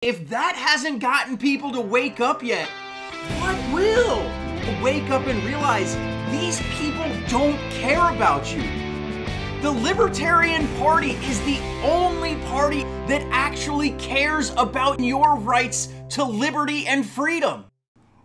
If that hasn't gotten people to wake up yet, what will? Wake up and realize these people don't care about you. The Libertarian Party is the only party that actually cares about your rights to liberty and freedom.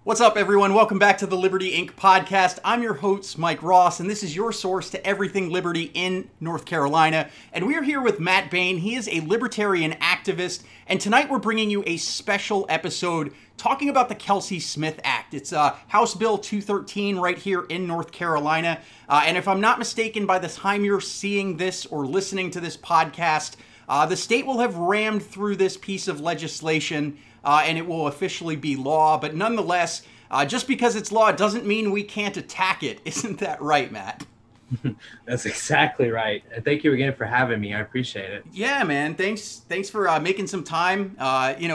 What's up, everyone? Welcome back to the Liberty Inc. podcast. I'm your host, Mike Ross, and this is your source to everything liberty in North Carolina. And we're here with Matt Bain. He is a libertarian activist, and tonight we're bringing you a special episode talking about the Kelsey Smith Act. It's House Bill 213 right here in North Carolina. And if I'm not mistaken, by the time you're seeing this or listening to this podcast, the state will have rammed through this piece of legislation and it will officially be law. But nonetheless, just because it's law doesn't mean we can't attack it. Isn't that right, Matt? That's exactly right. And thank you again for having me. I appreciate it. Yeah, man. Thanks for making some time,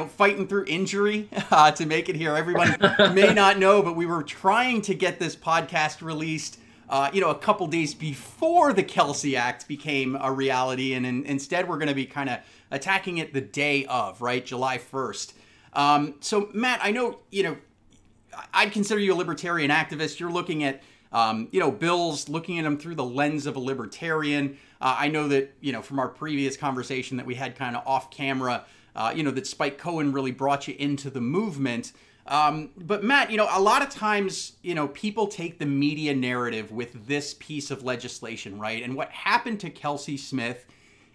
fighting through injury to make it here. Everyone may not know, but we were trying to get this podcast released a couple days before the Kelsey Act became a reality. And instead, we're going to be kind of attacking it the day of, right? July 1st. So, Matt, I know, I'd consider you a libertarian activist. You're looking at, bills, looking at them through the lens of a libertarian. I know that, from our previous conversation that we had kind of off camera, that Spike Cohen really brought you into the movement. But Matt, a lot of times, people take the media narrative with this piece of legislation, right? And what happened to Kelsey Smith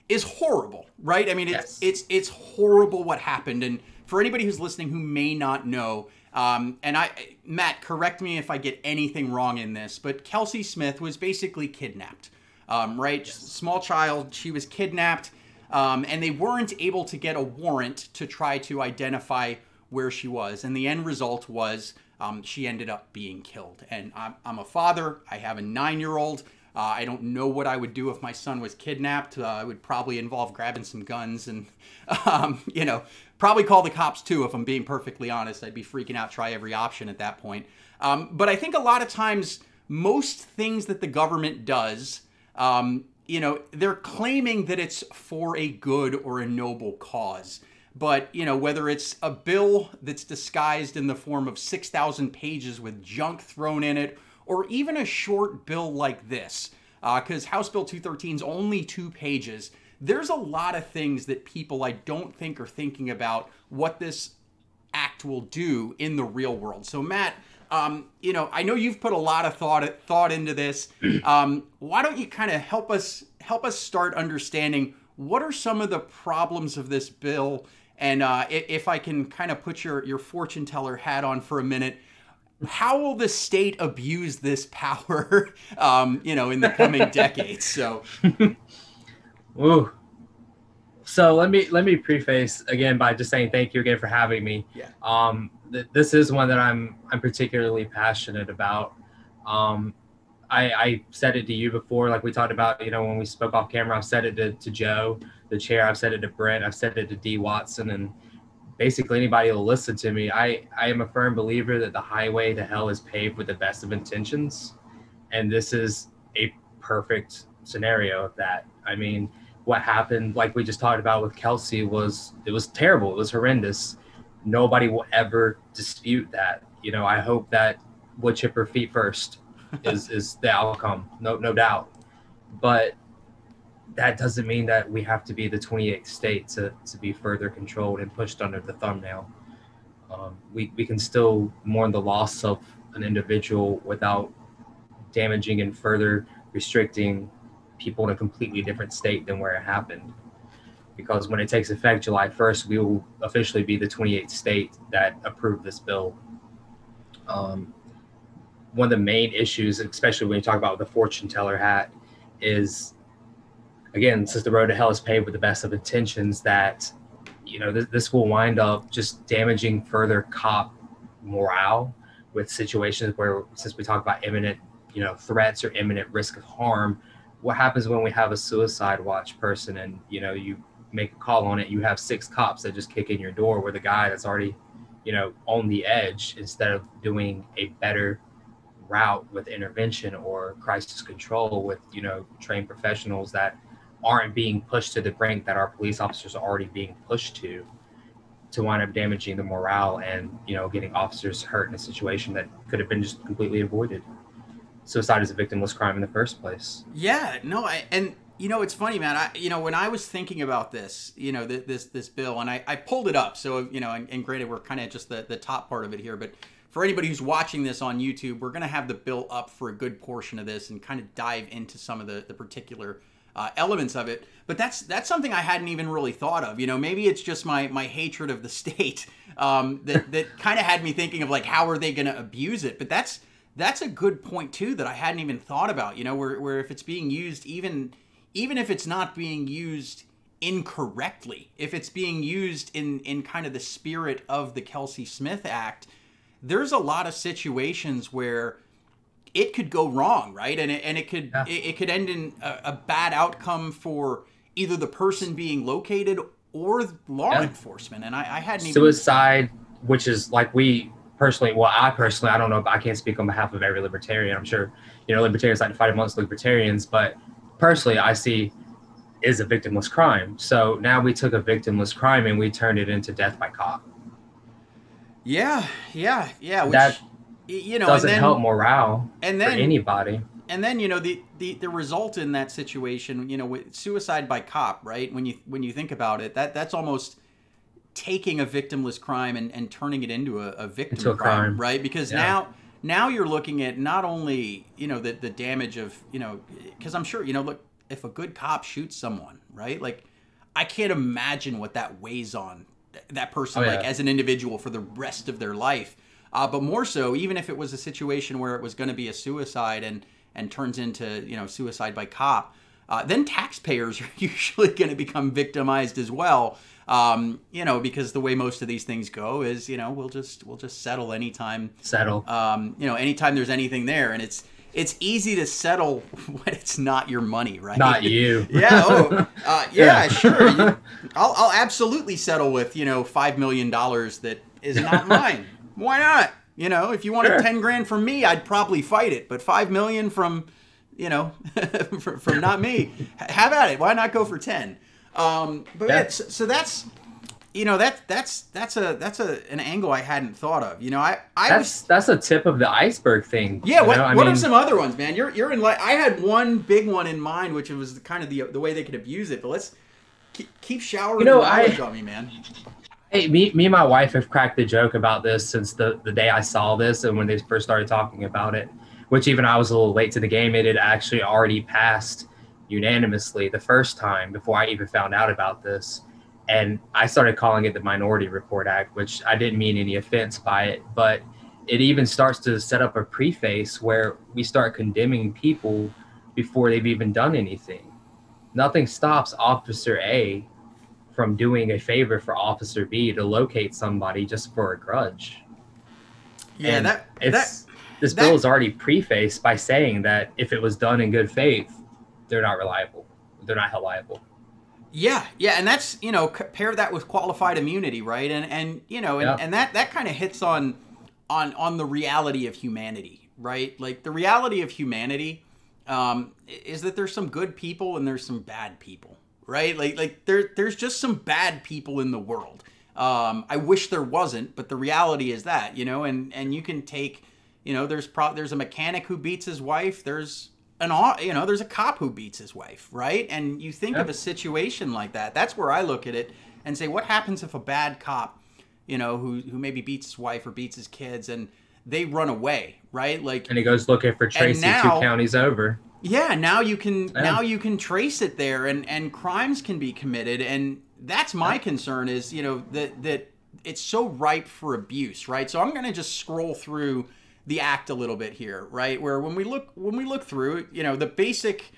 is horrible, right? I mean, it's horrible what happened. And for anybody who's listening who may not know, Matt, correct me if I get anything wrong in this, but Kelsey Smith was basically kidnapped, right? Yes. Small child, she was kidnapped, and they weren't able to get a warrant to try to identify where she was. And the end result was she ended up being killed. And I'm a father. I have a 9-year-old. I don't know what I would do if my son was kidnapped. It would probably involve grabbing some guns and, probably call the cops too, if I'm being perfectly honest. I'd be freaking out, try every option at that point. But I think a lot of times, most things that the government does, they're claiming that it's for a good or a noble cause. But, whether it's a bill that's disguised in the form of 6,000 pages with junk thrown in it, or even a short bill like this, because House Bill 213 is only 2 pages, there's a lot of things that people I don't think are thinking about what this act will do in the real world. So Matt, I know you've put a lot of thought into this. Why don't you kind of help us start understanding what are some of the problems of this bill? And if I can kind of put your fortune teller hat on for a minute, how will the state abuse this power, in the coming decades? So, ooh. So let me preface again by just saying thank you again for having me. Yeah. This is one that I'm particularly passionate about. I said it to you before, like we talked about, when we spoke off camera. I've said it to Joe, the chair. I've said it to Brent. I've said it to D. Watson, and basically anybody will listen to me. I am a firm believer that the highway to hell is paved with the best of intentions. And this is a perfect scenario of that. I mean, what happened, like we just talked about with Kelsey, it was terrible. It was horrendous. Nobody will ever dispute that. I hope that wood chipper feet first is the outcome. No doubt. But that doesn't mean that we have to be the 28th state to be further controlled and pushed under the thumbnail. We can still mourn the loss of an individual without damaging and further restricting people in a completely different state than where it happened. Because when it takes effect July 1st, we will officially be the 28th state that approved this bill. One of the main issues, especially when you talk about the fortune teller hat, is, again, since the road to hell is paved with the best of intentions, that, this will wind up just damaging further cop morale with situations where, since we talk about imminent, threats or imminent risk of harm, what happens when we have a suicide watch person and, you make a call on it, you have 6 cops that just kick in your door with a guy that's already, on the edge, instead of doing a better route with intervention or crisis control with, trained professionals that aren't being pushed to the brink that our police officers are already being pushed to. to wind up damaging the morale and, you know, getting officers hurt in a situation that could have been just completely avoided. Suicide is a victimless crime in the first place. Yeah, no, and you know, it's funny, man. You know, when I was thinking about this, you know, this bill, and I pulled it up, so, you know, and granted, we're kind of just the top part of it here, but for anybody who's watching this on YouTube, we're going to have the bill up for a good portion of this and kind of dive into some of the particular elements of it. But that's something I hadn't even really thought of. You know, maybe it's just my hatred of the state that kind of had me thinking of, like, how are they going to abuse it? But that's a good point too that I hadn't even thought about. You know, where if it's being used, even if it's not being used incorrectly, if it's being used in kind of the spirit of the Kelsey Smith Act, there's a lot of situations where it could go wrong, right? And it could it could end in a bad outcome for either the person being located or law enforcement. And I hadn't even... Suicide, which is like I personally, I don't know, I can't speak on behalf of every libertarian. I'm sure, you know, libertarians like to fight amongst libertarians, but personally I see is a victimless crime. So now we took a victimless crime and we turned it into death by cop. Yeah. Which, that, you know, doesn't help morale for anybody. And then, you know, the result in that situation, you know, with suicide by cop, right? When you think about it, that's almost taking a victimless crime and turning it into a victim crime, right? Because now you're looking at not only, you know, the damage of, you know, because I'm sure, you know, look, if a good cop shoots someone, right? Like, I can't imagine what that weighs on that person, like, as an individual for the rest of their life. But more so, even if it was a situation where it was going to be a suicide and turns into, you know, suicide by cop, then taxpayers are usually going to become victimized as well. You know, because the way most of these things go is, you know, we'll just settle anytime. You know, anytime there's anything there, and it's easy to settle when it's not your money, right? Not you. Sure. I'll absolutely settle with, you know, $5 million that is not mine. Why not? You know, if you wanted 10 grand from me, I'd probably fight it. But 5 million from, you know, from not me, have at it. Why not go for 10? So that's, you know, that's an angle I hadn't thought of. You know, that's a tip of the iceberg thing. Yeah. What are some other ones, man? You're in, like, I had one big one in mind, which was kind of the way they could abuse it. But let's keep showering knowledge on me, man. Hey, me and my wife have cracked the joke about this since the day I saw this and when they first started talking about it, which even I was a little late to the game. It had actually already passed unanimously the first time before I even found out about this. And I started calling it the Minority Report Act, which I didn't mean any offense by it, but it even starts to set up a preface where we start condemning people before they've even done anything. Nothing stops Officer A from doing a favor for Officer B to locate somebody just for a grudge. Yeah, this bill is already prefaced by saying that if it was done in good faith, they're not reliable. They're not held liable. Yeah, and that's, you know, pair that with qualified immunity, right? And you know, and that kind of hits on the reality of humanity, right? Like, the reality of humanity is that there's some good people and there's some bad people. Right? Like there's just some bad people in the world. I wish there wasn't, but the reality is that, you know, and you can take, you know, there's a mechanic who beats his wife. There's there's a cop who beats his wife, right? And you think of a situation like that. That's where I look at it and say, what happens if a bad cop, you know, who maybe beats his wife or beats his kids and they run away, right? Like, and he goes looking for Tracy 2 counties over. Yeah, now you can trace it there, and crimes can be committed, and that's my concern is, you know, that it's so ripe for abuse, right? So I'm going to just scroll through the act a little bit here, right? Where when we look through, you know, the basic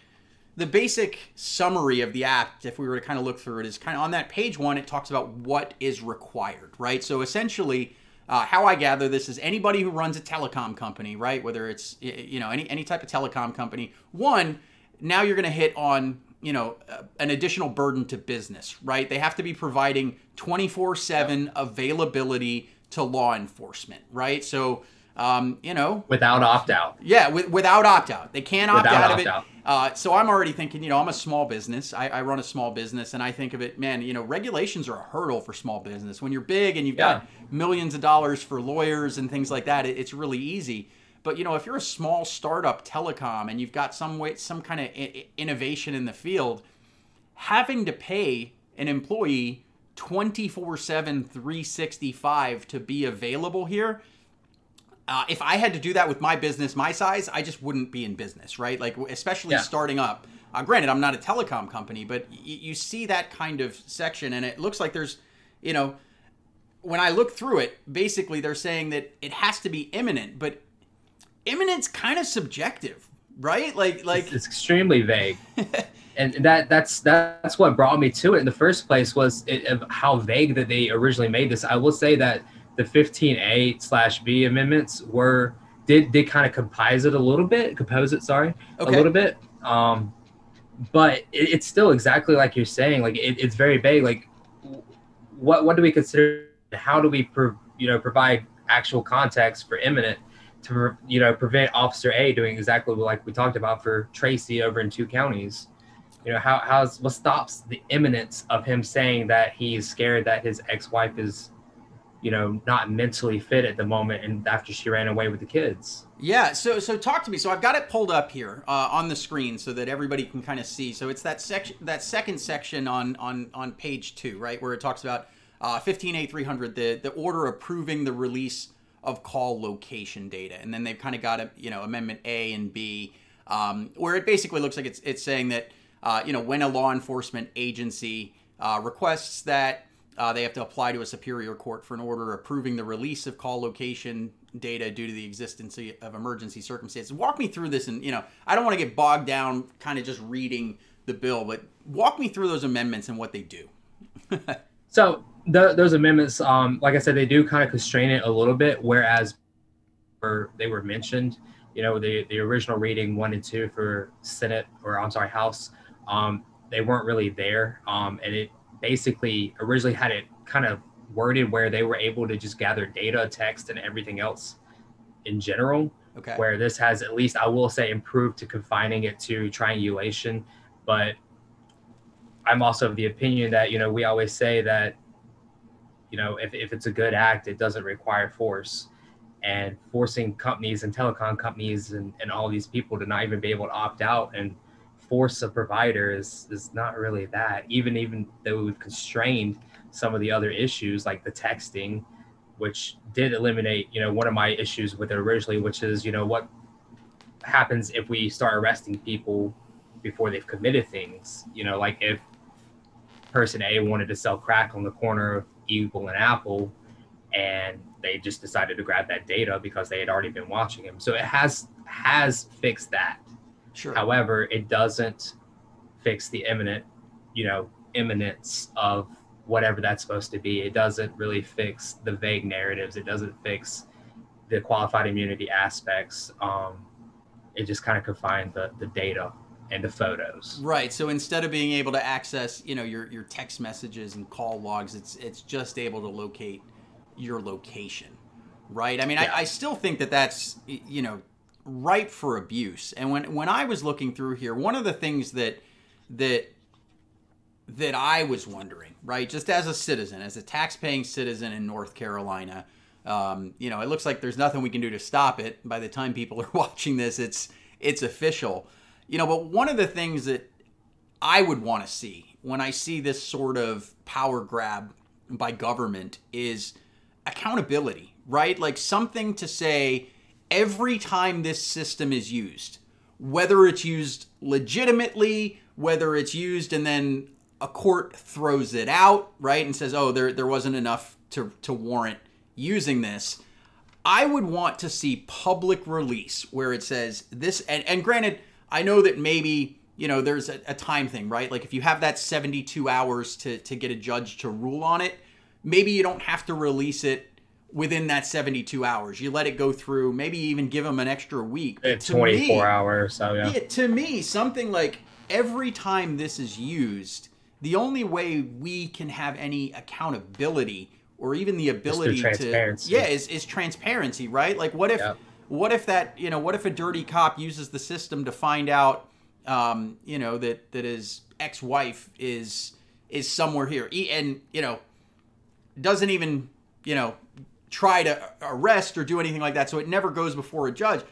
summary of the act, if we were to kind of look through it, is kind of on that page 1. It talks about what is required, right? So essentially, how I gather this is anybody who runs a telecom company, right? Whether it's, you know, any type of telecom company. One, now you're going to hit on, you know, an additional burden to business, right? They have to be providing 24/7 availability to law enforcement, right? So you know, without opt-out. Yeah, without opt-out. They can't opt Without out of opt-out. it. So I'm already thinking, you know, I'm a small business. I run a small business, and I think of it, man, you know, regulations are a hurdle for small business. When you're big and you've got millions of dollars for lawyers and things like that, it's really easy. But, you know, if you're a small startup telecom and you've got some kind of innovation in the field, having to pay an employee 24/7, 365 to be available here, if I had to do that with my business, my size, I just wouldn't be in business, right? Like, especially starting up. Granted, I'm not a telecom company, but you see that kind of section, and it looks like there's, you know, when I look through it, basically they're saying that it has to be imminent, but imminent's kind of subjective, right? Like it's extremely vague. And that's what brought me to it in the first place was how vague that they originally made this. I will say that the 15A/B amendments did kind of compose it a little bit, a little bit. But it's still exactly like you're saying. Like it's very vague. Like what do we consider? How do we provide actual context for imminent to prevent Officer A doing exactly like we talked about for Tracy over in 2 counties? You know, what stops the imminence of him saying that he's scared that his ex-wife is, you know, not mentally fit at the moment, and after she ran away with the kids. Yeah, so talk to me. So I've got it pulled up here on the screen so that everybody can kind of see. So it's that section, that second section on page 2, right, where it talks about 15A300, the order approving the release of call location data, and then they've kind of got Amendment A and B, where it basically looks like it's saying that when a law enforcement agency requests that they have to apply to a superior court for an order approving the release of call location data due to the existence of emergency circumstances. Walk me through this, and I don't want to get bogged down kind of just reading the bill, but walk me through those amendments and what they do. So those amendments, like I said, they do kind of constrain it a little bit, whereas they were mentioned, the original reading 1 and 2 for House, they weren't really there. And it basically originally had it kind of worded where they were able to just gather data, text, and everything else in general. Okay. Where this has, at least I will say, improved to confining it to triangulation. But I'm also of the opinion that, we always say that, if it's a good act, it doesn't require force. And forcing companies and telecom companies and all these people to not even be able to opt out and force a provider is not really that. Even though we've constrained some of the other issues like the texting, which did eliminate, one of my issues with it originally, which is, what happens if we start arresting people before they've committed things? Like if person A wanted to sell crack on the corner of Eagle and Apple, and they just decided to grab that data because they had already been watching him. So it has fixed that. Sure. However, it doesn't fix the imminence of whatever that's supposed to be. It doesn't really fix the vague narratives. It doesn't fix the qualified immunity aspects. It just kind of confined the data and the photos. Right. So instead of being able to access, your text messages and call logs, it's just able to locate your location. Right. I mean, yeah. I still think that's, ripe for abuse. And when I was looking through here, one of the things that I was wondering, right, just as a citizen, as a tax-paying citizen in North Carolina, it looks like there's nothing we can do to stop it. By the time people are watching this, it's official. But one of the things that I would want to see when I see this sort of power grab by government is accountability, right? Like something to say, every time this system is used, whether it's used legitimately, whether it's used and then a court throws it out, right, and says, oh, there wasn't enough to warrant using this, I would want to see public release where it says this, and granted, I know that maybe, there's a time thing, right? Like if you have that 72 hours to get a judge to rule on it, maybe you don't have to release it within that 72 hours. You let it go through, maybe even give them an extra week. It's 24 hours, so yeah. To me, something like every time this is used, the only way we can have any accountability or even the ability to, transparency. yeah, is transparency, right? Like what if, what if that, you know, what if a dirty cop uses the system to find out, you know, that his ex-wife is somewhere here, and, you know, doesn't even, you know, try to arrest or do anything like that, so it never goes before a judge.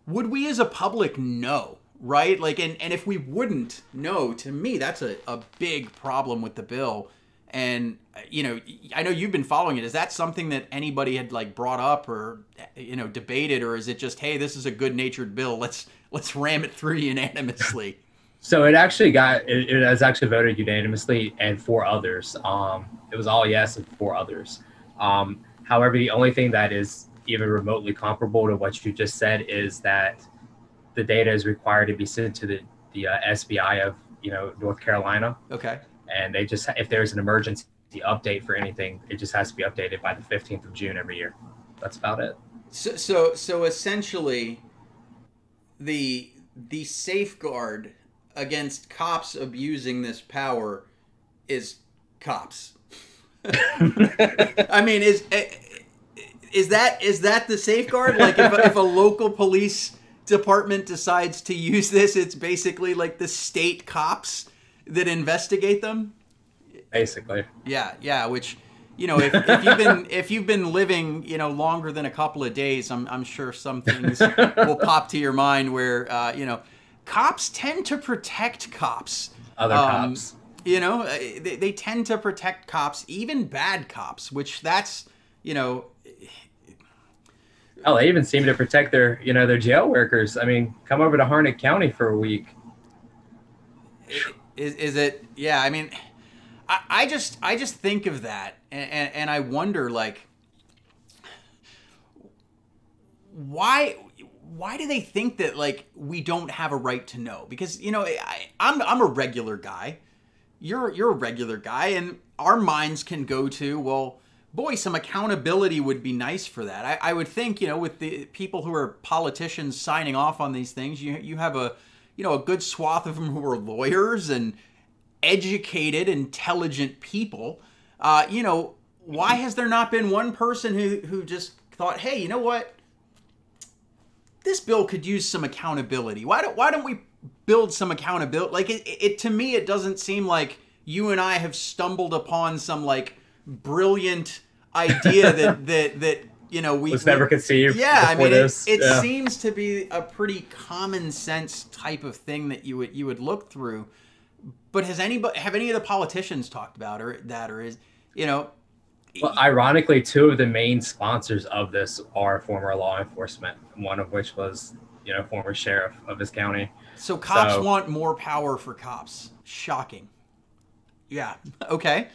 Would we as a public know, right? Like, and if we wouldn't know, to me, that's a big problem with the bill. And, you know, I know you've been following it. Is that something that anybody had like brought up or, you know, debated, or is it just, hey, this is a good-natured bill, let's ram it through unanimously? So it actually it was actually voted unanimously and 4 others. It was all yes and 4 others. However, the only thing that is even remotely comparable to what you just said is that the data is required to be sent to the SBI of, you know, North Carolina. Okay. And they just, if there's an emergency update for anything, it just has to be updated by the 15th of June every year. That's about it. So essentially, the safeguard against cops abusing this power is cops. I mean, is that the safeguard? Like, if a local police department decides to use this, it's basically like the state cops that investigate them. Basically. Yeah. Which, you know, if you've been living, you know, longer than a couple of days, I'm sure some things will pop to your mind where, you know, cops tend to protect cops. Other cops. You know, they tend to protect cops, even bad cops, which that's, you know. Oh, they even seem to protect their, you know, their jail workers. I mean, come over to Harnett County for a week. Is it? Yeah, I mean, I just think of that and I wonder, like, why do they think that, like, we don't have a right to know? Because, you know, I'm a regular guy. You're a regular guy, and our minds can go to, well, boy, some accountability would be nice for that. I would think, you know, with the people who are politicians signing off on these things, you have a, you know, a good swath of them who are lawyers and educated, intelligent people. You know, why has there not been one person who just thought, hey, you know what? This bill could use some accountability. Why don't we build some accountability? Like, it to me, it doesn't seem like you and I have stumbled upon some, like, brilliant idea that you know, we never conceived. Yeah, I mean, it seems to be a pretty common sense type of thing that you would look through. But have any of the politicians talked about that, or is, you know? Well, ironically, 2 of the main sponsors of this are former law enforcement, one of which was, you know, former sheriff of his county. So cops want more power for cops. Shocking. Yeah. Okay.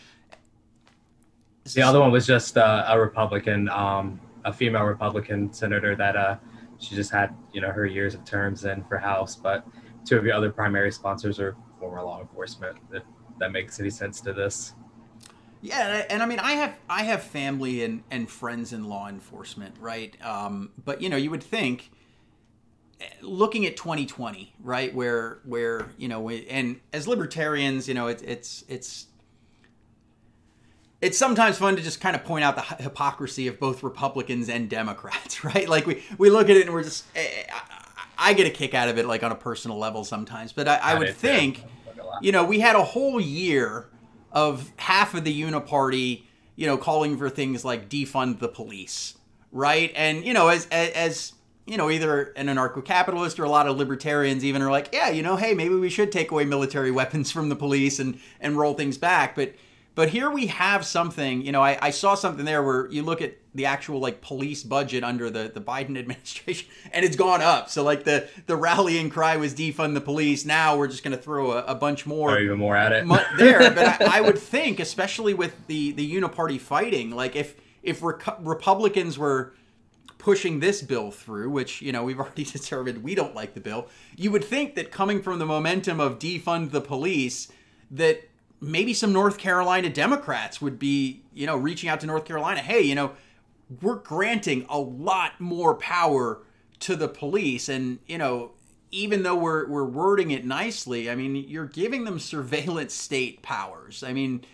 The other one was just a Republican, a female Republican senator that she just had, you know, her years of terms in for House. But 2 of the other primary sponsors are former law enforcement. If that makes any sense to this. Yeah, and I mean, I have family and friends in law enforcement, right? But, you know, you would think, looking at 2020, right, where you know, and as libertarians, you know, it's sometimes fun to just kind of point out the hypocrisy of both Republicans and Democrats, right? Like, we look at it and we're just, I get a kick out of it, like, on a personal level sometimes. But I would think, you know, we had a whole year of half of the uniparty, you know, calling for things like defund the police, right? And, you know, as you know, either an anarcho-capitalist or a lot of libertarians even are like, yeah, you know, hey, maybe we should take away military weapons from the police and roll things back. But here we have something, you know, I saw something there where you look at the actual, like, police budget under the Biden administration, and it's gone up. So, like, the rallying cry was defund the police. Now we're just going to throw a bunch more. Or even more at it. There. But I would think, especially with the uniparty fighting, like, if Republicans were pushing this bill through, which, you know, we've already determined we don't like the bill, you would think that coming from the momentum of defund the police, that maybe some North Carolina Democrats would be, you know, reaching out to North Carolina. Hey, you know, we're granting a lot more power to the police. And, you know, even though we're wording it nicely, I mean, you're giving them surveillance state powers. I mean,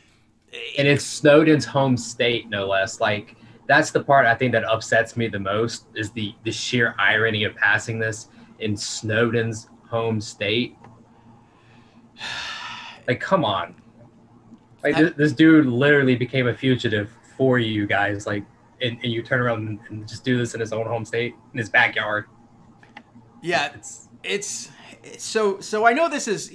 And it's Snowden's home state, no less. Like, that's the part I think that upsets me the most, is the sheer irony of passing this in Snowden's home state. Like, come on. Like, this dude literally became a fugitive for you guys. Like, and you turn around and just do this in his own home state, in his backyard. Yeah, it's so I know this is,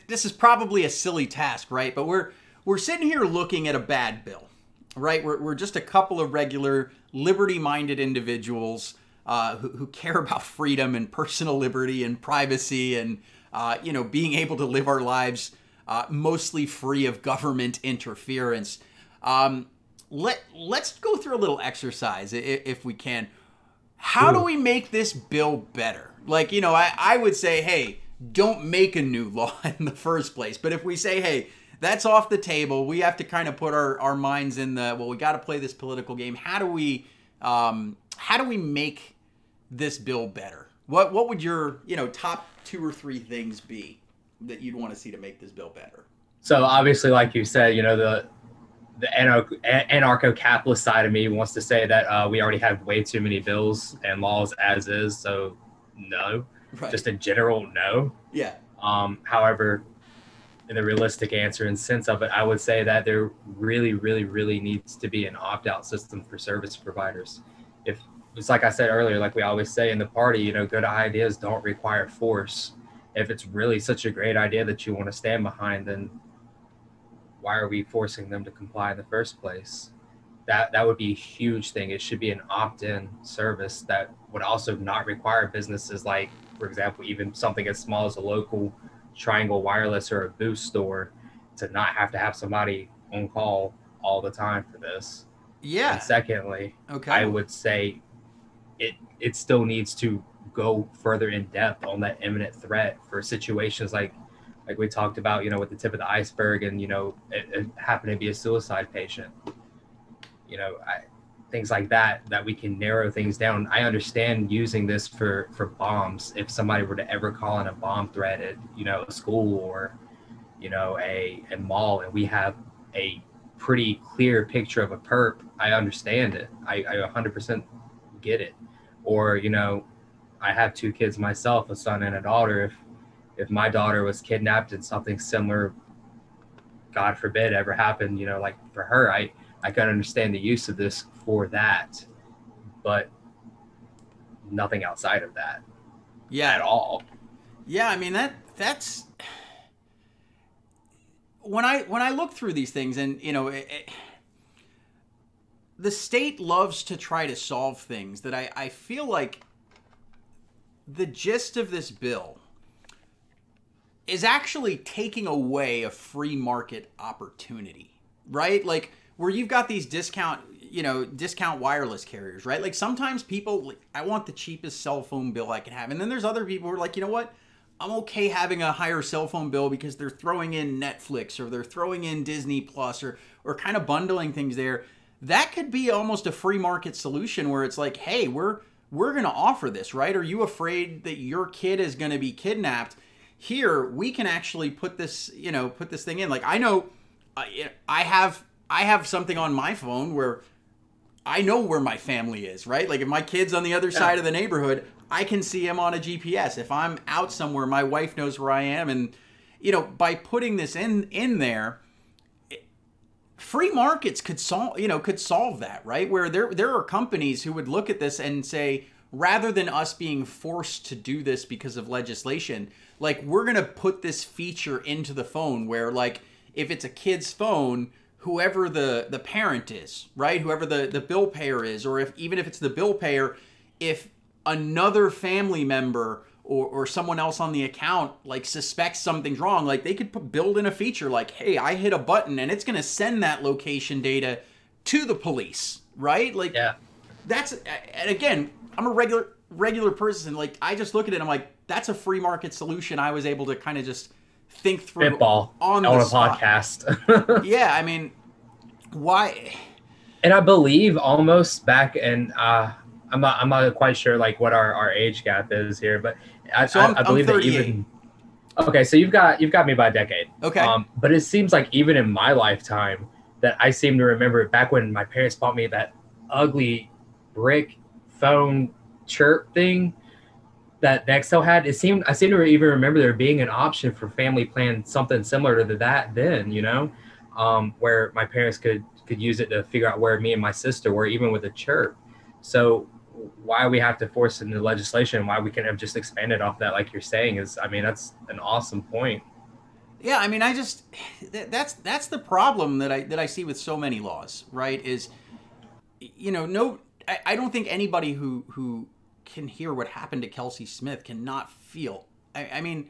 this is probably a silly task, right? But we're sitting here looking at a bad bill, right? We're just a couple of regular liberty-minded individuals who care about freedom and personal liberty and privacy and being able to live our lives mostly free of government interference. Let's go through a little exercise if we can. How do we make this bill better? Like, I would say, hey, don't make a new law in the first place. But if we say, hey, that's off the table, we have to kind of put our minds in we got to play this political game. How do we make this bill better? What would your, top 2 or 3 things be that you'd want to see to make this bill better? So obviously, like you said, the anarcho-capitalist side of me wants to say that we already have way too many bills and laws as is. So no, right. Just a general no. Yeah. However, in the realistic answer and sense of it, I would say that there really, really, really needs to be an opt-out system for service providers. If it's like I said earlier, like we always say in the party, good ideas don't require force. If it's really such a great idea that you want to stand behind, then why are we forcing them to comply in the first place? That would be a huge thing. It should be an opt-in service that would also not require businesses like, for example, even something as small as a local Triangle Wireless or a Boost store to not have to have somebody on call all the time for this. Yeah. And secondly, okay, I would say it still needs to go further in depth on that imminent threat for situations like we talked about, with the tip of the iceberg and, it happened to be a suicide patient, things like that we can narrow things down. I understand using this for bombs. If somebody were to ever call in a bomb threat at, a school or, a mall, and we have a pretty clear picture of a perp, I understand it. I 100% get it. Or, I have 2 kids myself, a son and a daughter. If my daughter was kidnapped and something similar, God forbid, ever happened, like for her, I can understand the use of this for that, but nothing outside of that. Yeah. At all. Yeah, I mean that's when I look through these things, and the state loves to try to solve things that I feel like the gist of this bill is actually taking away a free market opportunity, right? Like, where you've got these discount wireless carriers, right? Like, sometimes people, I want the cheapest cell phone bill I can have. And then there's other people who are like, you know what? I'm okay having a higher cell phone bill because they're throwing in Netflix or they're throwing in Disney Plus or kind of bundling things there. That could be almost a free market solution where it's like, hey, we're going to offer this, right? Are you afraid that your kid is going to be kidnapped? Here, we can actually put this thing in. Like, I know I have something on my phone where I know where my family is, right? Like, if my kid's on the other side of the neighborhood, I can see him on a GPS. If I'm out somewhere, my wife knows where I am. And, by putting this in there, free markets could solve that, right? Where there are companies who would look at this and say, rather than us being forced to do this because of legislation, like, we're going to put this feature into the phone where, like, if it's a kid's phone, whoever the parent is, right? Whoever the bill payer is, or even if it's the bill payer, if another family member or someone else on the account, like, suspects something's wrong, like, they could build in a feature like, hey, I hit a button and it's going to send that location data to the police, right? Like, yeah. And again, I'm a regular person. Like, I just look at it and I'm like, that's a free market solution I was able to kind of just think through Spitball on a podcast. Yeah, I mean, why? And I believe almost back in, I'm not quite sure like what our age gap is here, but I believe that even Okay, so you've got me by a decade. Okay. But it seems like even in my lifetime that I seem to remember back when my parents bought me that ugly brick phone chirp thing that Nextel had. I seem to even remember there being an option for family plan, something similar to that then, where my parents could use it to figure out where me and my sister were, even with a chirp. So why we have to force it into legislation, why we can't have just expanded off that, like you're saying, is, I mean, that's an awesome point. Yeah, I mean, that's the problem that I see with so many laws, right? Is, I don't think anybody who can hear what happened to Kelsey Smith cannot feel. I mean,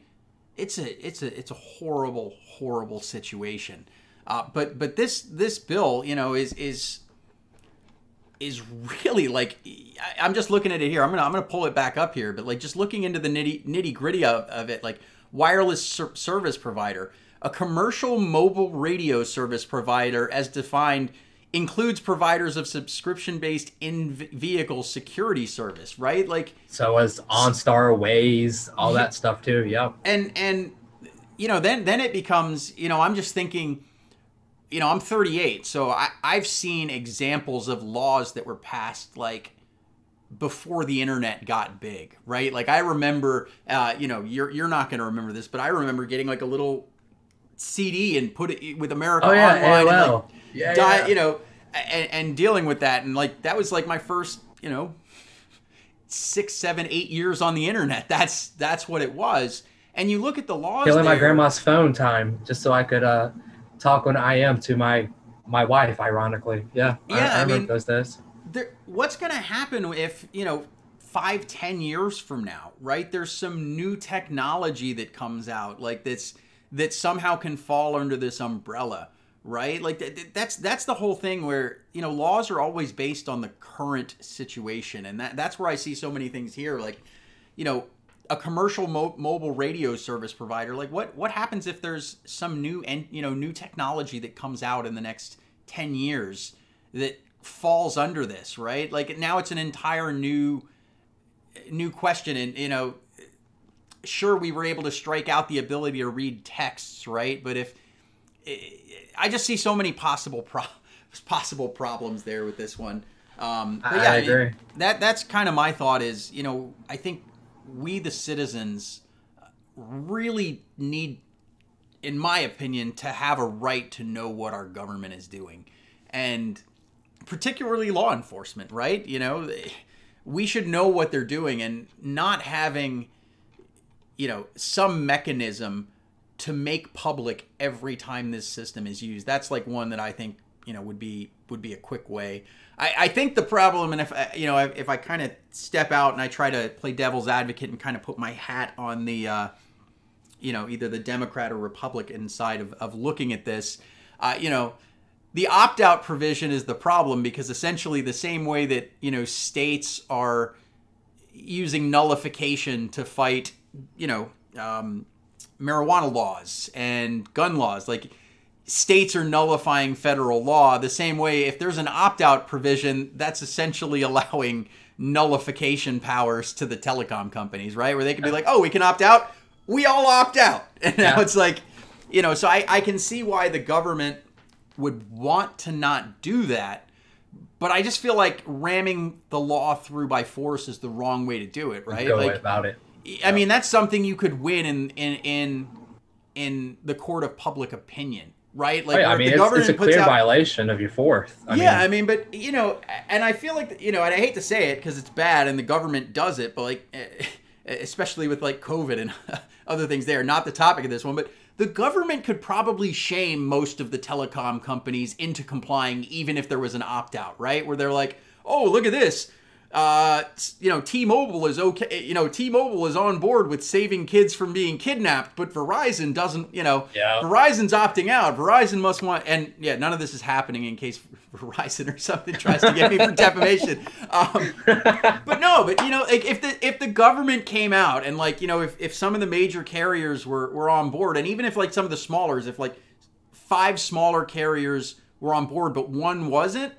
it's a horrible situation. But this bill, is really like, I'm just looking at it here. I'm gonna pull it back up here, but like just looking into the nitty gritty of it, like wireless service provider, a commercial mobile radio service provider as defined includes providers of subscription-based in-vehicle security service, right? Like, so as OnStar, Waze, all that stuff too. Yep. And then it becomes, I'm just thinking, I'm 38, so I've seen examples of laws that were passed like before the internet got big, right? Like I remember, you're not going to remember this, but I remember getting like a little CD and put it with America Online. AOL. And dealing with that, and like that was like my first, 6, 7, 8 years on the internet. That's what it was. And you look at the laws. Killing my grandma's phone time just so I could talk on IM to my wife, ironically. Yeah, I remember those days. What's going to happen if, 5, 10 years from now, right? There's some new technology that comes out like this that somehow can fall under this umbrella, right? Like that's the whole thing where, laws are always based on the current situation. And that's where I see so many things here. Like, a commercial mobile radio service provider, like what happens if there's some new new technology that comes out in the next 10 years that falls under this, right? Like now it's an entire new question. And sure, we were able to strike out the ability to read texts, right? But I just see so many possible problems there with this one. I agree. That's kind of my thought is, I think we, the citizens, really need, in my opinion, to have a right to know what our government is doing. And particularly law enforcement, right? We should know what they're doing, and not having, some mechanism to make public every time this system is used. That's like one that I think, would be a quick way. I think the problem, and if I kind of step out and I try to play devil's advocate and kind of put my hat on the, either the Democrat or Republican side of looking at this, the opt-out provision is the problem, because essentially the same way that, states are using nullification to fight, marijuana laws and gun laws, like states are nullifying federal law the same way. If there's an opt-out provision, that's essentially allowing nullification powers to the telecom companies, right? Where they can be like, oh, we can opt out. We all opt out. And now it's like, so I can see why the government would want to not do that. But I just feel like ramming the law through by force is the wrong way to do it, right? Go about it. I mean, that's something you could win in the court of public opinion, right? Like, it's a clear violation of your fourth. But and I feel like, and I hate to say it because it's bad and the government does it, but like, especially with like COVID and other things there, not the topic of this one, but the government could probably shame most of the telecom companies into complying, even if there was an opt-out, right? Where they're like, oh, look at this. T-Mobile is okay. T-Mobile is on board with saving kids from being kidnapped, but Verizon doesn't, Verizon's opting out. Verizon must want, and none of this is happening in case Verizon or something tries to get me for defamation. Like if the government came out and like, if some of the major carriers were on board, and even if like some of the smallers, if like 5 smaller carriers were on board, but one wasn't,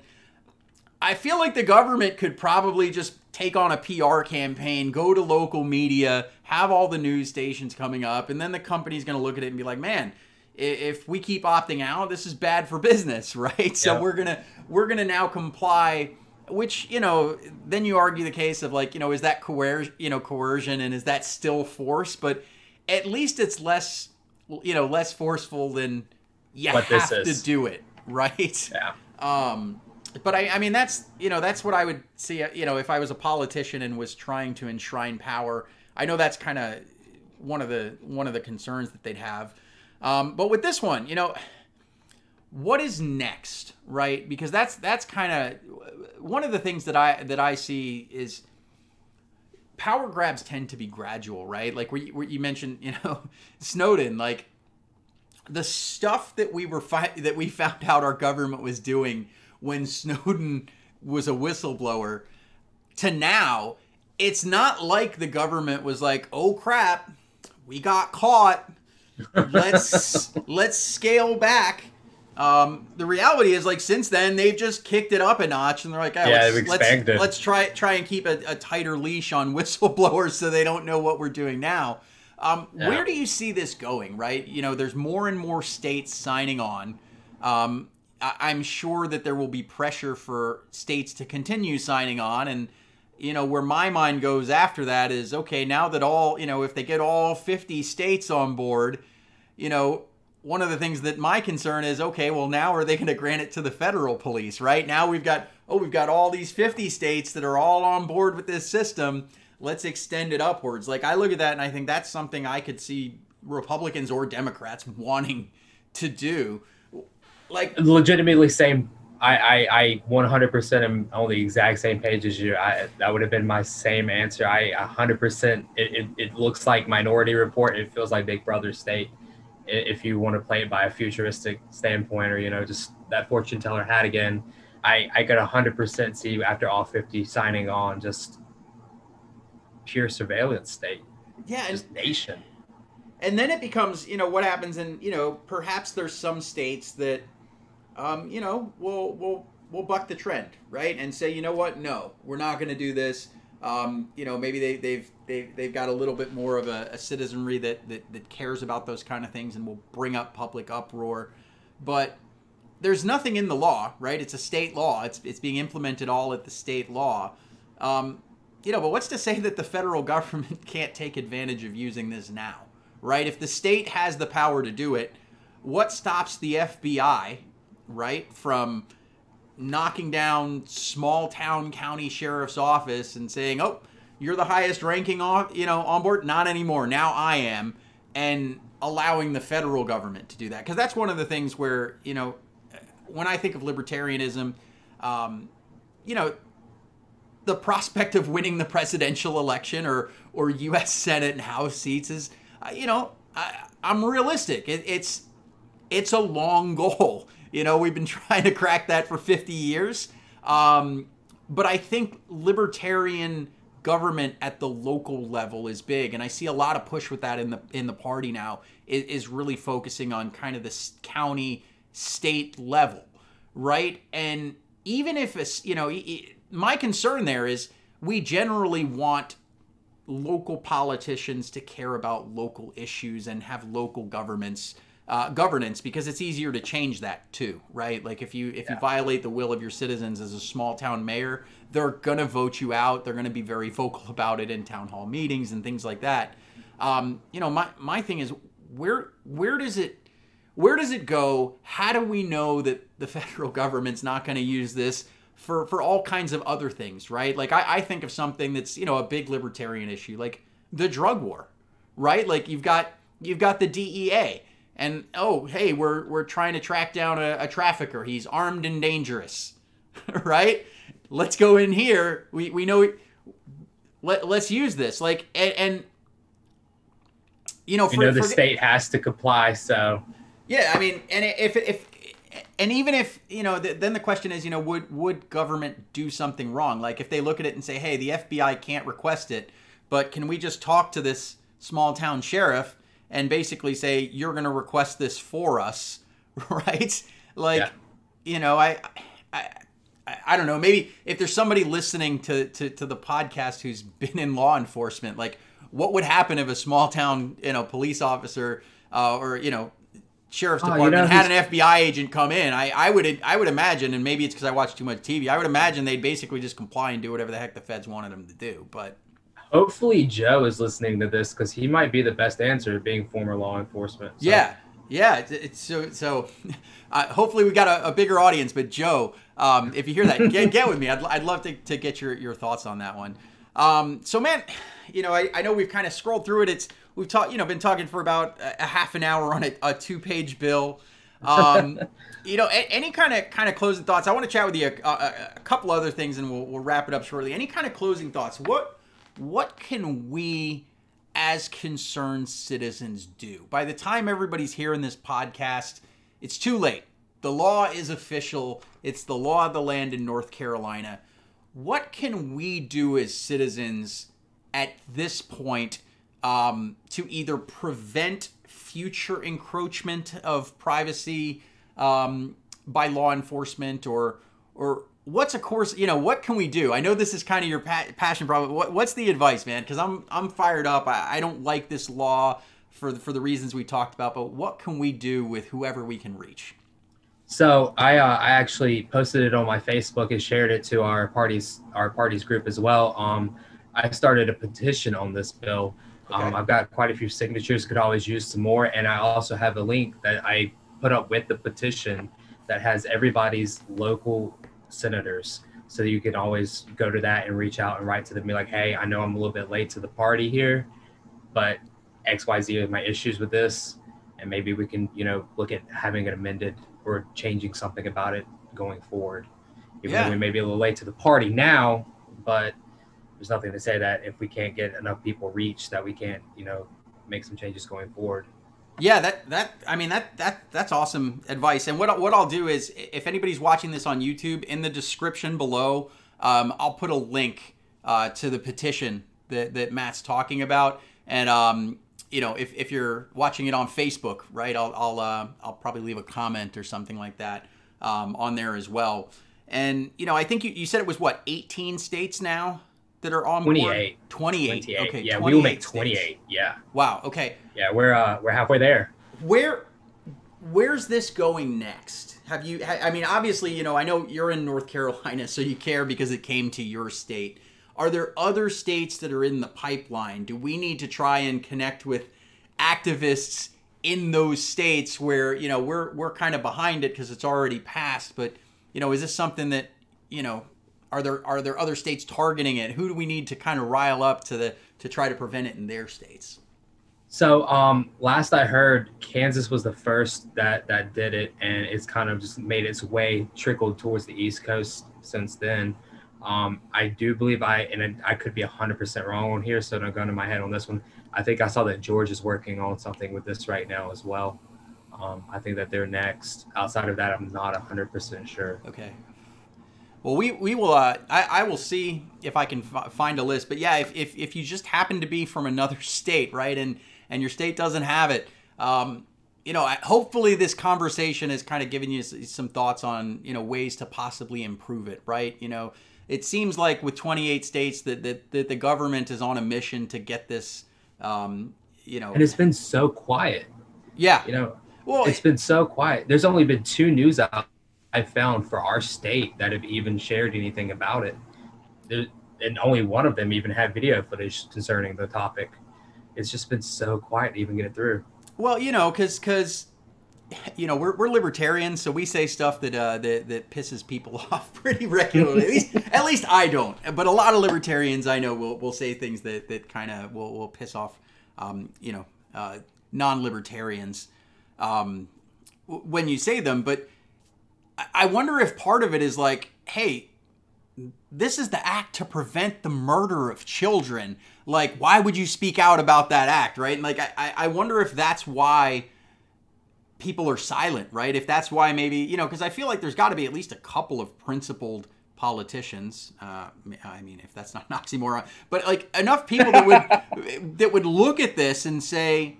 I feel like the government could probably just take on a PR campaign, go to local media, have all the news stations coming up, and then the company's going to look at it and be like, man, if we keep opting out, this is bad for business, right? So we're gonna now comply, which, you know, then you argue the case of like, you know, is that coercion, and is that still force? But at least it's less, you know, less forceful than you have to do it, right? Yeah. But I mean, that's, you know, that's what I would see, you know, if I was a politician and was trying to enshrine power. I know that's kind of one of the concerns that they'd have. But with this one, you know, what is next, right? Because that's kind of one of the things that I see is power grabs tend to be gradual, right? Like where you mentioned, you know, Snowden, like the stuff that we found out our government was doing when Snowden was a whistleblower to now, it's not like the government was like, oh crap, we got caught. Let's scale back. The reality is, like, since then they've just kicked it up a notch, and they're like, let's try and keep a tighter leash on whistleblowers so they don't know what we're doing now. Where do you see this going? Right, you know, there's more and more states signing on. I'm sure that there will be pressure for states to continue signing on, and you know, where my mind goes after that is, okay, now that all, you know, if they get all 50 states on board, you know, one of the things that my concern is, okay, well, now are they going to grant it to the federal police, right? Now we've got all these 50 states that are all on board with this system. Let's extend it upwards. Like, I look at that and I think that's something I could see Republicans or Democrats wanting to do. Like, legitimately same. I 100% am on the exact same page as you. That would have been my same answer. I 100%. It looks like Minority Report. It feels like Big Brother state. If you want to play it by a futuristic standpoint, or, you know, just that fortune teller hat again, I could 100% see after all 50 signing on, just pure surveillance state. Yeah, just nation. And then it becomes, you know, what happens, and, you know, perhaps there's some states that, you know, we'll buck the trend, right, and say, you know what, no, we're not going to do this. You know, maybe they've got a little bit more of a citizenry that cares about those kind of things and will bring up public uproar. But there's nothing in the law, right? It's a state law. It's being implemented all at the state law. You know, but what's to say that the federal government can't take advantage of using this now, right? If the state has the power to do it, what stops the FBI, right, from knocking down small town county sheriff's office and saying, oh, you're the highest ranking on board? Not anymore. Now I am. And allowing the federal government to do that. Because that's one of the things where, you know, when I think of libertarianism, you know, the prospect of winning the presidential election or U.S. Senate and House seats is, you know, I'm realistic. It's a long goal. You know, we've been trying to crack that for 50 years. But I think libertarian government at the local level is big. And I see a lot of push with that in the party now, is really focusing on kind of the county, state level, right? And even if it's, you know, my concern there is we generally want local politicians to care about local issues and have local governance because it's easier to change that too, right? Like if you violate the will of your citizens as a small town mayor, they're gonna vote you out. They're gonna be very vocal about it in town hall meetings and things like that. You know, my thing is where does it go? How do we know that the federal government's not going to use this for all kinds of other things, right? Like I think of something that's, you know, a big libertarian issue, like the drug war, right? Like you've got the DEA. And, oh, hey, we're trying to track down a trafficker. He's armed and dangerous, right? Let's go in here. We know. Let's use this. Like, and you know, the state has to comply. So yeah, I mean, and even if you know, then the question is, you know, would government do something wrong? Like if they look at it and say, hey, the FBI can't request it, but can we just talk to this small town sheriff and basically say, you're going to request this for us, right? Like, you know, I don't know, maybe if there's somebody listening to the podcast who's been in law enforcement, like what would happen if a small town, police officer or, sheriff's department had an FBI agent come in? I would imagine, and maybe it's because I watch too much TV, I would imagine they'd basically just comply and do whatever the heck the feds wanted them to do. But hopefully Joe is listening to this, because he might be the best answer, being former law enforcement. So. Yeah. It's so hopefully we got a bigger audience. But Joe, if you hear that, get with me. I'd love to get your thoughts on that one. So man, I know we've kind of scrolled through it. We've been talking for about a half an hour on a 2-page bill. Any kind of closing thoughts? I want to chat with you a couple other things, and we'll wrap it up shortly. Any kind of closing thoughts? What can we as concerned citizens do? By the time everybody's hearing this podcast, it's too late. The law is official. It's the law of the land in North Carolina. What can we do as citizens at this point to either prevent future encroachment of privacy by law enforcement, or what's a course, what can we do? I know this is kind of your passion problem. What's the advice, man? Because I'm fired up. I don't like this law for the reasons we talked about, but what can we do with whoever we can reach? So I actually posted it on my Facebook and shared it to our party's group as well. I started a petition on this bill. Okay. I've got quite a few signatures, could always use some more. And I also have a link that I put up with the petition that has everybody's local senators. So you can always go to that and reach out and write to them, be like, hey, I know I'm a little bit late to the party here, but XYZ are my issues with this. And maybe we can, look at having it amended or changing something about it going forward. Even though we may be a little late to the party now, but there's nothing to say that if we can't get enough people reached, that we can't, make some changes going forward. Yeah, that's awesome advice. And what I'll do is, if anybody's watching this on YouTube, in the description below, I'll put a link to the petition that Matt's talking about. And if you're watching it on Facebook, right, I'll probably leave a comment or something like that on there as well. And I think you said it was 18 states now that are on 28. board? 28. Okay. Yeah, we will make 28. States. Yeah. Wow. Okay. Yeah, we're halfway there. Where's this going next? Obviously, I know you're in North Carolina, so you care because it came to your state. Are there other states that are in the pipeline? Do we need to try and connect with activists in those states where, we're kind of behind it because it's already passed, but, is this something that, are there other states targeting it? Who do we need to kind of rile up to try to prevent it in their states? So last I heard, Kansas was the first that did it, and it's kind of just made its way, trickled towards the East Coast since then. I do believe I could be 100% wrong on here, so don't go into my head on this one. I think I saw that Georgia is working on something with this right now as well. I think that they're next. Outside of that, I'm not 100% sure. Okay. Well, we will. I will see if I can find a list. But yeah, if you just happen to be from another state, right, and your state doesn't have it, hopefully this conversation has kind of given you some thoughts on ways to possibly improve it, right? It seems like with 28 states that the government is on a mission to get this, And it's been so quiet. Yeah. Well, it's been so quiet. There's only been 2 news outlets I found for our state that have even shared anything about it. And only one of them even had video footage concerning the topic. It's just been so quiet to even get it through. Well, because we're libertarians, so we say stuff that pisses people off pretty regularly. At least I don't. But a lot of libertarians I know will say things that kind of will piss off non-libertarians when you say them. But I wonder if part of it is like, hey, this is the act to prevent the murder of children. Like, why would you speak out about that act, right? And like, I wonder if that's why people are silent, right? If that's why maybe, because I feel like there's got to be at least a couple of principled politicians. If that's not an oxymoron, but like enough people that would look at this and say,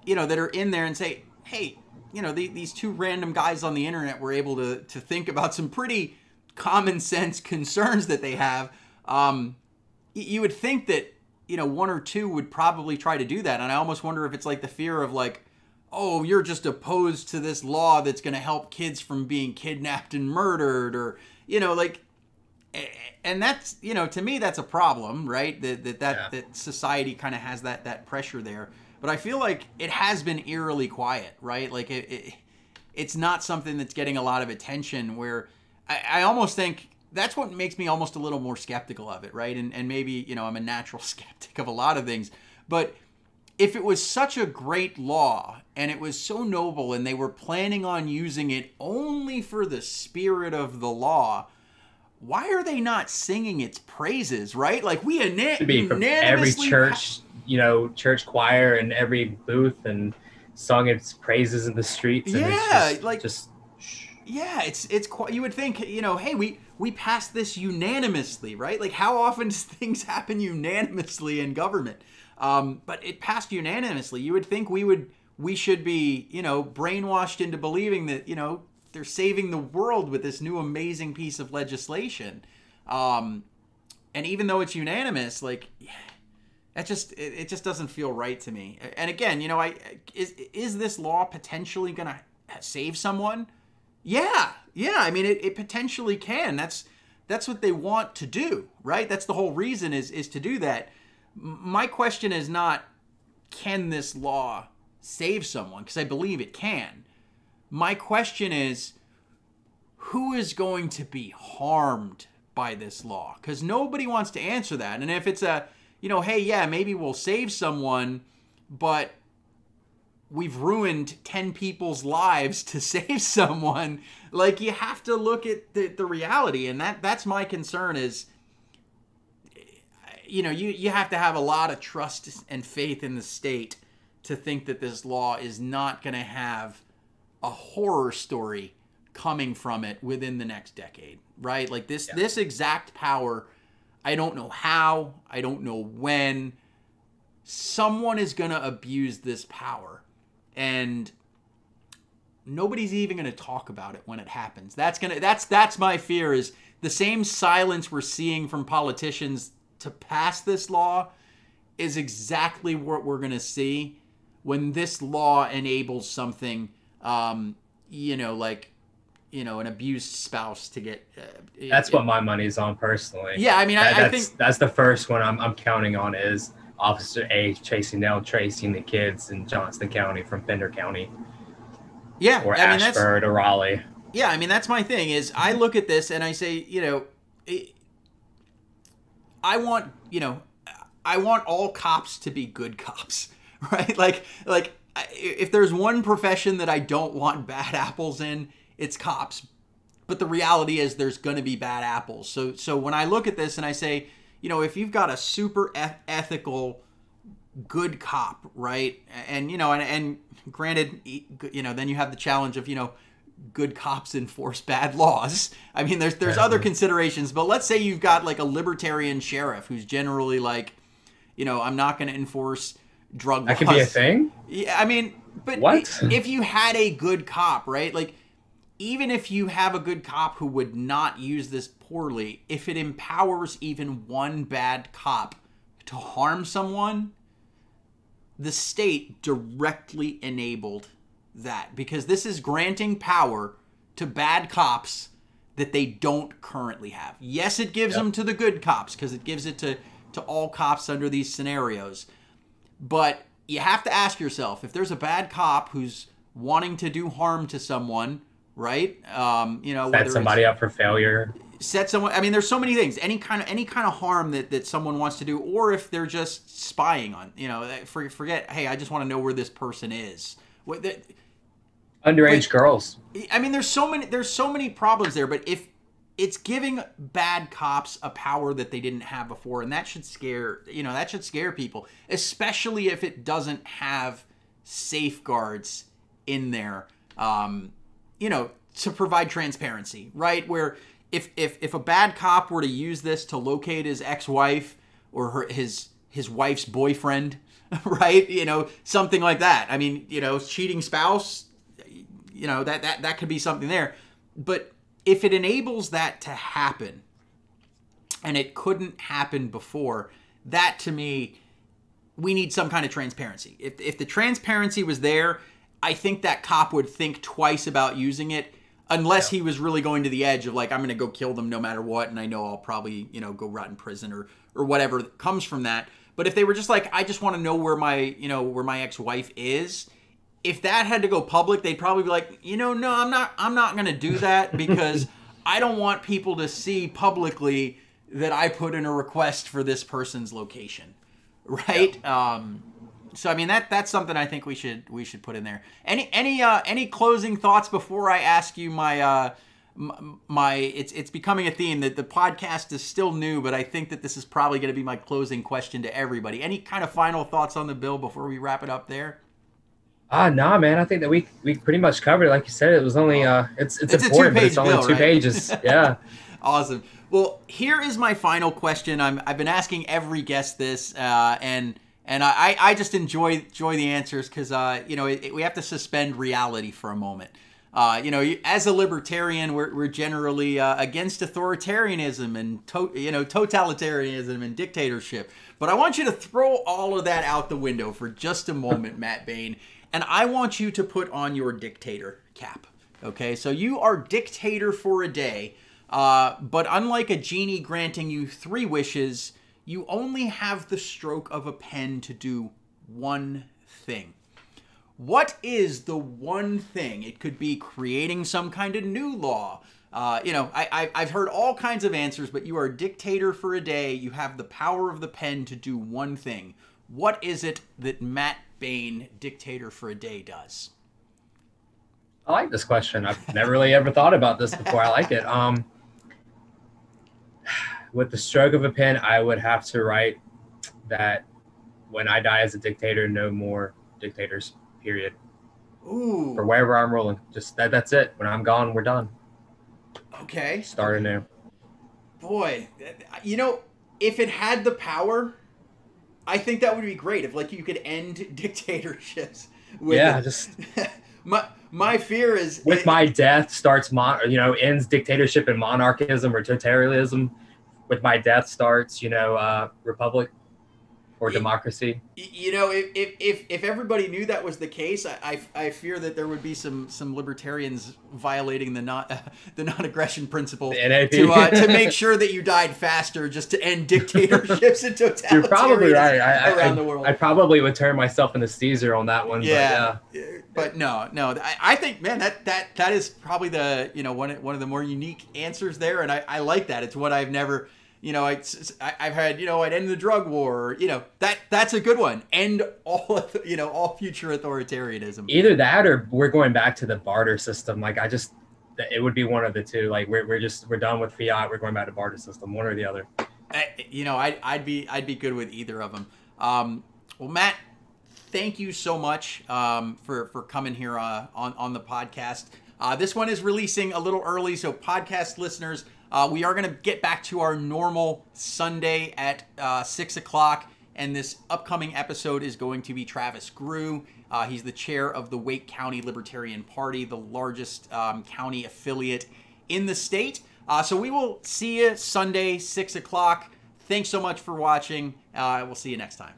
that are in there and say, hey, these 2 random guys on the internet were able to think about some pretty common sense concerns that they have, you would think that, you know, one or two would probably try to do that. And I almost wonder if it's like the fear of like, oh, you're just opposed to this law that's going to help kids from being kidnapped and murdered, or, you know, like, and that's, you know, to me, that's a problem, right? That society kind of has that pressure there. But I feel like it has been eerily quiet, right? Like it's not something that's getting a lot of attention, where I almost think that's what makes me almost a little more skeptical of it, right? And maybe, you know, I'm a natural skeptic of a lot of things, but if it was such a great law and it was so noble and they were planning on using it only for the spirit of the law, why are they not singing its praises, right? Like we unanimously... From every church, you know, church choir and every booth, and sung its praises in the streets. And it's quite, you would think, you know, hey, we passed this unanimously, right? Like how often does things happen unanimously in government? But it passed unanimously. You would think we should be, you know, brainwashed into believing that, you know, they're saving the world with this new amazing piece of legislation. And even though it's unanimous, like it just doesn't feel right to me. And again, you know, is this law potentially going to save someone? Yeah. I mean, it potentially can. That's what they want to do, right? That's the whole reason is to do that. My question is not, can this law save someone? Because I believe it can. My question is, who is going to be harmed by this law? Because nobody wants to answer that. And if it's a, you know, hey, yeah, maybe we'll save someone, but we've ruined 10 people's lives to save someone, like you have to look at the reality. And that's my concern is, you know, you have to have a lot of trust and faith in the state to think that this law is not going to have a horror story coming from it within the next decade, right? Like this exact power, I don't know how, I don't know when, someone is going to abuse this power, and nobody's even going to talk about it when it happens. That's my fear, is the same silence we're seeing from politicians to pass this law is exactly what we're going to see when this law enables something, you know, like, you know, an abused spouse to get... that's what my money's on personally. Yeah, I mean, I think... That's the first one I'm counting on, is Officer A chasing down tracing the kids in Johnston County from Pender County. Yeah. Or Ashford or Raleigh. Yeah, I mean, that's my thing, is I look at this and I say, you know, I want all cops to be good cops, right? Like if there's one profession that I don't want bad apples in, it's cops. But the reality is there's going to be bad apples. So when I look at this and I say, you know, if you've got a super ethical, good cop, right? And, you know, and granted, you know, then you have the challenge of, you know, good cops enforce bad laws. I mean, there's other considerations, but let's say you've got like a libertarian sheriff who's generally like, you know, I'm not going to enforce drug laws. That could be a thing? Yeah, I mean, but what? If you had a good cop, right? Like, even if you have a good cop who would not use this poorly, if it empowers even one bad cop to harm someone, the state directly enabled that, because this is granting power to bad cops that they don't currently have. Yes, it gives them to the good cops, because it gives it to all cops under these scenarios. But you have to ask yourself, if there's a bad cop who's wanting to do harm to someone, right? You know, set somebody up for failure. Set someone. I mean, there's so many things. Any kind of harm that someone wants to do, or if they're just spying on, you know, forget. Hey, I just want to know where this person is. Underage girls. I mean, there's so many problems there. But if it's giving bad cops a power that they didn't have before, and that should scare people, especially if it doesn't have safeguards in there. You know, to provide transparency, right? Where if a bad cop were to use this to locate his ex-wife or his wife's boyfriend, right? You know, something like that. I mean, you know, cheating spouse, you know, that could be something there. But if it enables that to happen, and it couldn't happen before, that to me, we need some kind of transparency. If the transparency was there, I think that cop would think twice about using it, unless he was really going to the edge of like, I'm going to go kill them no matter what, and I know I'll probably, you know, go rot in prison or whatever comes from that. But if they were just like, I just want to know where my ex-wife is, if that had to go public, they'd probably be like, you know, no, I'm not going to do that because I don't want people to see publicly that I put in a request for this person's location, right? Yeah. So I mean that's something I think we should put in there. Any closing thoughts before I ask you my it's becoming a theme that the podcast is still new, but I think that this is probably going to be my closing question to everybody. Any kind of final thoughts on the bill before we wrap it up there? No, man. I think that we pretty much covered it. Like you said, it was only it's important, but it's only two pages. Yeah. Awesome. Well, here is my final question. I've been asking every guest this, and I just enjoy the answers because you know, we have to suspend reality for a moment. You know, as a libertarian, we're generally against authoritarianism and totalitarianism and dictatorship. But I want you to throw all of that out the window for just a moment, Matt Bain, and I want you to put on your dictator cap. Okay, so you are dictator for a day, but unlike a genie granting you 3 wishes, you only have the stroke of a pen to do one thing. What is the one thing? It could be creating some kind of new law. You know, I've heard all kinds of answers, but you are a dictator for a day. You have the power of the pen to do one thing. What is it that Matt Bain, dictator for a day, does? I like this question. I've never really ever thought about this before. I like it. With the stroke of a pen, I would have to write that when I die as a dictator, no more dictators, period. Ooh. For wherever I'm ruling. Just that's it. When I'm gone, we're done. Okay. Start anew. Boy, you know, if it had the power, I think that would be great. If like you could end dictatorships. Just my fear is with my death starts ends dictatorship and monarchism or totalitarianism. With my death starts, republic or democracy. You know, if everybody knew that was the case, I fear that there would be some libertarians violating the non-aggression principle to make sure that you died faster, just to end dictatorships and totalitarianism. You're probably right. Around the world. I probably would turn myself into Caesar on that one. Yeah. But no. I think, man, that is probably the one of the more unique answers there, and I like that. It's what I've never. I've had, I'd end the drug war, that's a good one. End all future authoritarianism. Either that or we're going back to the barter system. Like it would be one of the two. Like we're done with fiat. We're going back to barter system, one or the other. I'd be good with either of them. Well, Matt, thank you so much for coming here on the podcast. This one is releasing a little early, so podcast listeners, we are going to get back to our normal Sunday at 6 o'clock, and this upcoming episode is going to be Travis Grew. He's the chair of the Wake County Libertarian Party, the largest county affiliate in the state. So we will see you Sunday, 6 o'clock. Thanks so much for watching. We'll see you next time.